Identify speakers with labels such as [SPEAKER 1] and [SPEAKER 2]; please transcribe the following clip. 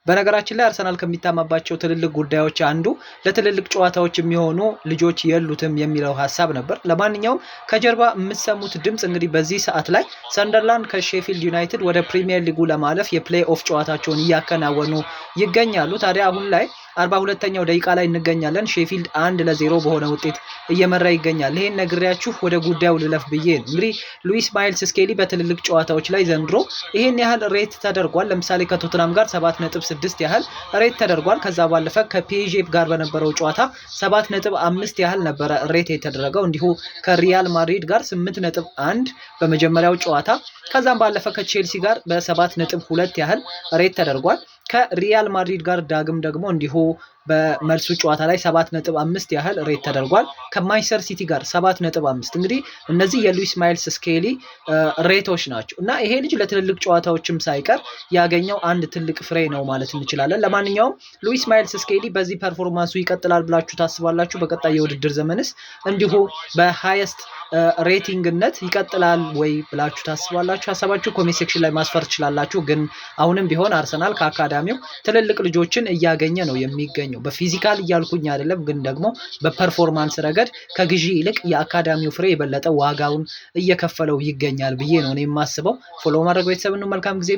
[SPEAKER 1] በነገራችን ላይ አርሰናል ከሚታማባቸው ትልልቅ ጉዳዮች አንዱ ለትልልቅ ጨዋታዎች የሚሆኑ ልጆች የሉትም የሚለው ሀሳብ ነበር። ለማንኛውም ከጀርባ የምትሰሙት ድምፅ እንግዲህ በዚህ ሰዓት ላይ ሰንደርላንድ ከሼፊልድ ዩናይትድ ወደ ፕሪሚየር ሊጉ ለማለፍ የፕሌይ ኦፍ ጨዋታቸውን እያከናወኑ ይገኛሉ። ታዲያ አሁን ላይ 42ኛው ደቂቃ ላይ እንገኛለን። ሼፊልድ 1-0 በሆነ ውጤት እየመራ ይገኛል። ይሄን ነግሬያችሁ ወደ ጉዳዩ ልለፍ ብዬ ነው። እንግዲህ ሉዊስ ማይልስ ስኬሊ በትልልቅ ጨዋታዎች ላይ ዘንድሮ ይሄን ያህል ሬት ተደርጓል። ለምሳሌ ከቶተናም ጋር 7.6 ያህል ሬት ተደርጓል። ከዛ ባለፈ ከፒኤስጂ ጋር በነበረው ጨዋታ 7.5 ያህል ነበረ ሬት የተደረገው። እንዲሁ ከሪያል ማድሪድ ጋር 8.1 በመጀመሪያው ጨዋታ፣ ከዛም ባለፈ ከቼልሲ ጋር በ7.2 ያህል ሬት ተደርጓል። ከሪያል ማድሪድ ጋር ዳግም ደግሞ እንዲሁ በመልሱ ጨዋታ ላይ 7.5 ያህል ሬት ተደርጓል። ከማንቸስተር ሲቲ ጋር 7.5። እንግዲህ እነዚህ የሉዊስ ማይልስ ስኬሊ ሬቶች ናቸው እና ይሄ ልጅ ለትልልቅ ጨዋታዎችም ሳይቀር ያገኘው አንድ ትልቅ ፍሬ ነው ማለት እንችላለን። ለማንኛውም ሉዊስ ማይልስ ስኬሊ በዚህ ፐርፎርማንሱ ይቀጥላል ብላችሁ ታስባላችሁ? በቀጣይ የውድድር ዘመንስ እንዲሁ በሃይስት ሬቲንግነት ይቀጥላል ወይ ብላችሁ ታስባላችሁ? ሀሳባችሁ ኮሜንት ሴክሽን ላይ ማስፈር ትችላላችሁ። ግን አሁንም ቢሆን አርሰናል ከአካዳሚው ትልልቅ ልጆችን እያገኘ ነው የሚገኘው። በፊዚካል እያልኩኝ አይደለም፣ ግን ደግሞ በፐርፎርማንስ ረገድ ከግዢ ይልቅ የአካዳሚው ፍሬ የበለጠ ዋጋውን እየከፈለው ይገኛል ብዬ ነው እኔ የማስበው። ፎሎ ማድረግ ቤተሰብ ነው። መልካም ጊዜ